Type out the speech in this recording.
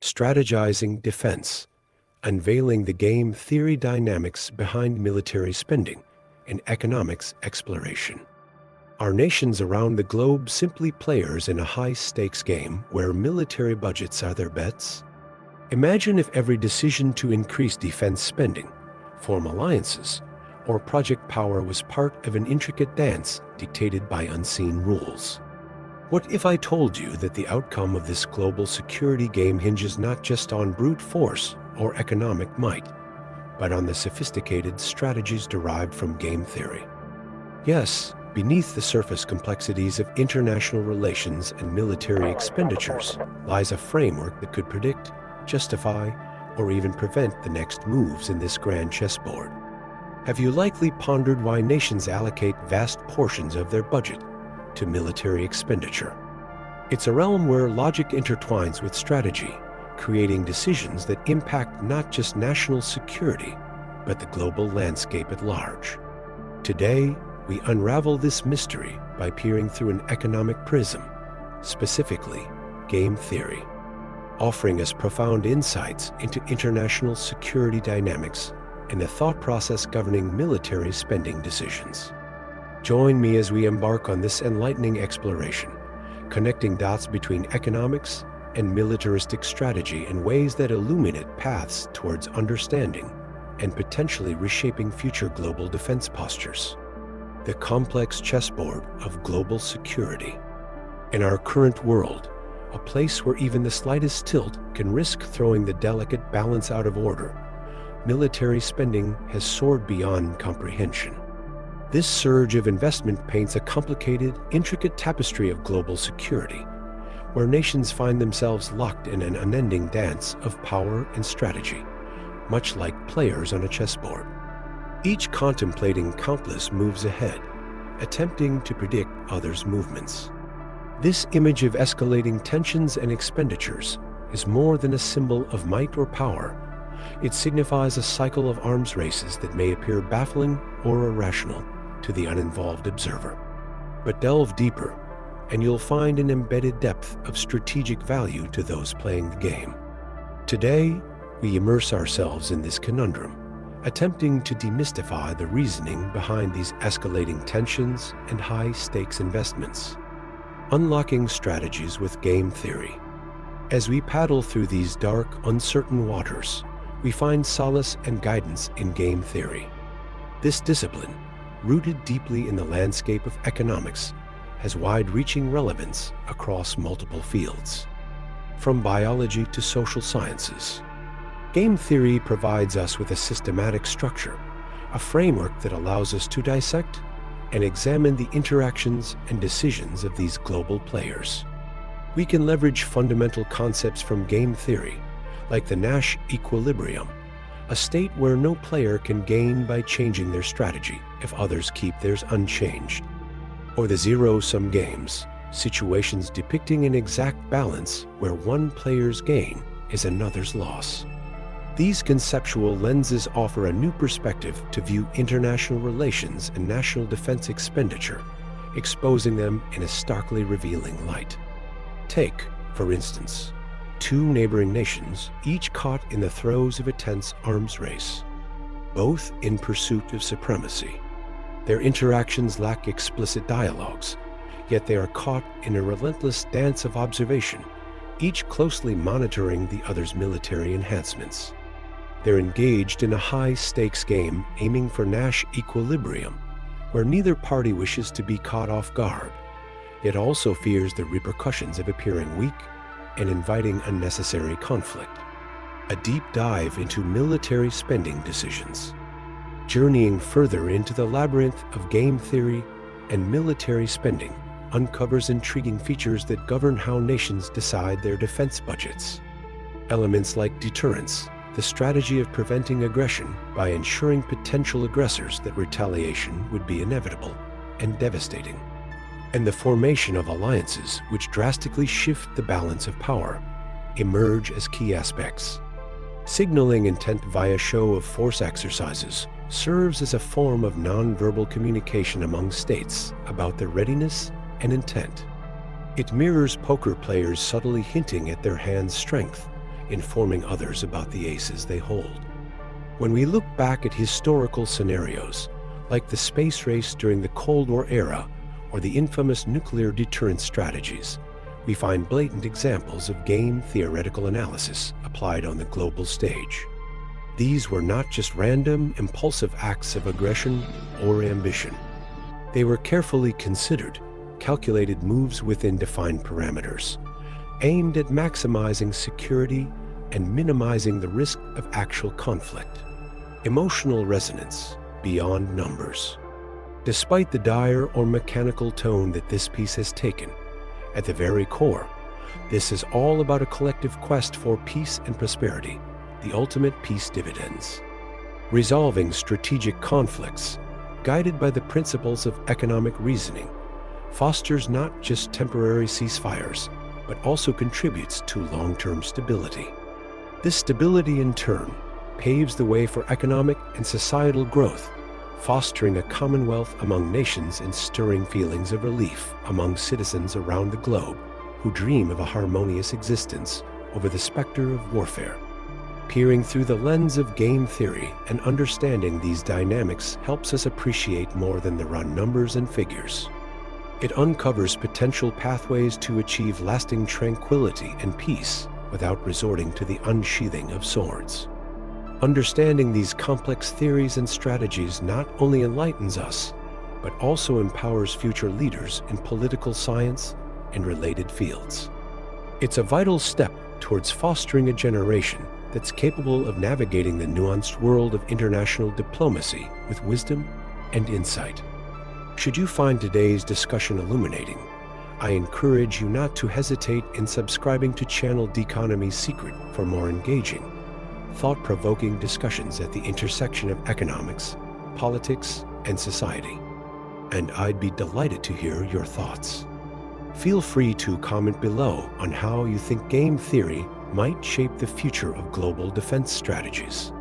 Strategizing defense, unveiling the game theory dynamics behind military spending and economics exploration. Are nations around the globe simply players in a high-stakes game where military budgets are their bets? Imagine if every decision to increase defense spending, form alliances, or project power was part of an intricate dance dictated by unseen rules. What if I told you that the outcome of this global security game hinges not just on brute force or economic might, but on the sophisticated strategies derived from game theory? Yes, beneath the surface complexities of international relations and military expenditures lies a framework that could predict, justify, or even prevent the next moves in this grand chessboard. Have you likely pondered why nations allocate vast portions of their budget to military expenditure? It's a realm where logic intertwines with strategy, creating decisions that impact not just national security, but the global landscape at large. Today, we unravel this mystery by peering through an economic prism, specifically game theory, offering us profound insights into international security dynamics and the thought process governing military spending decisions. Join me as we embark on this enlightening exploration, connecting dots between economics and militaristic strategy in ways that illuminate paths towards understanding and potentially reshaping future global defense postures. The complex chessboard of global security. In our current world, a place where even the slightest tilt can risk throwing the delicate balance out of order, military spending has soared beyond comprehension. This surge of investment paints a complicated, intricate tapestry of global security, where nations find themselves locked in an unending dance of power and strategy, much like players on a chessboard, each contemplating countless moves ahead, attempting to predict others' movements. This image of escalating tensions and expenditures is more than a symbol of might or power. It signifies a cycle of arms races that may appear baffling or irrational to the uninvolved observer. But delve deeper, and you'll find an embedded depth of strategic value to those playing the game. Today, we immerse ourselves in this conundrum, attempting to demystify the reasoning behind these escalating tensions and high-stakes investments, unlocking strategies with game theory. As we paddle through these dark, uncertain waters, we find solace and guidance in game theory. This discipline, rooted deeply in the landscape of economics, has wide-reaching relevance across multiple fields, from biology to social sciences. Game theory provides us with a systematic structure, a framework that allows us to dissect and examine the interactions and decisions of these global players. We can leverage fundamental concepts from game theory, like the Nash equilibrium, a state where no player can gain by changing their strategy if others keep theirs unchanged, or the zero-sum games, situations depicting an exact balance where one player's gain is another's loss. These conceptual lenses offer a new perspective to view international relations and national defense expenditure, exposing them in a starkly revealing light. Take, for instance, two neighboring nations, each caught in the throes of a tense arms race, both in pursuit of supremacy. Their interactions lack explicit dialogues, yet they are caught in a relentless dance of observation, each closely monitoring the other's military enhancements. They're engaged in a high-stakes game aiming for Nash equilibrium, where neither party wishes to be caught off guard, yet also fears the repercussions of appearing weak and inviting unnecessary conflict. A deep dive into military spending decisions. Journeying further into the labyrinth of game theory and military spending uncovers intriguing features that govern how nations decide their defense budgets. Elements like deterrence, the strategy of preventing aggression by ensuring potential aggressors that retaliation would be inevitable and devastating, and the formation of alliances which drastically shift the balance of power, emerge as key aspects. Signaling intent via show of force exercises serves as a form of non-verbal communication among states about their readiness and intent. It mirrors poker players subtly hinting at their hand's strength, informing others about the aces they hold. When we look back at historical scenarios, like the space race during the Cold War era or the infamous nuclear deterrence strategies, we find blatant examples of game theoretical analysis applied on the global stage. These were not just random, impulsive acts of aggression or ambition. They were carefully considered, calculated moves within defined parameters, aimed at maximizing security and minimizing the risk of actual conflict. Emotional resonance beyond numbers. Despite the dire or mechanical tone that this piece has taken, at the very core, this is all about a collective quest for peace and prosperity, the ultimate peace dividends. Resolving strategic conflicts, guided by the principles of economic reasoning, fosters not just temporary ceasefires, but also contributes to long-term stability. This stability, in turn, paves the way for economic and societal growth, fostering a commonwealth among nations and stirring feelings of relief among citizens around the globe who dream of a harmonious existence over the specter of warfare. Peering through the lens of game theory and understanding these dynamics helps us appreciate more than the raw numbers and figures. It uncovers potential pathways to achieve lasting tranquility and peace without resorting to the unsheathing of swords. Understanding these complex theories and strategies not only enlightens us, but also empowers future leaders in political science and related fields. It's a vital step towards fostering a generation that's capable of navigating the nuanced world of international diplomacy with wisdom and insight. Should you find today's discussion illuminating, I encourage you not to hesitate in subscribing to channel Deconomy's Secret for more engaging, thought-provoking discussions at the intersection of economics, politics, and society. And I'd be delighted to hear your thoughts. Feel free to comment below on how you think game theory might shape the future of global defense strategies.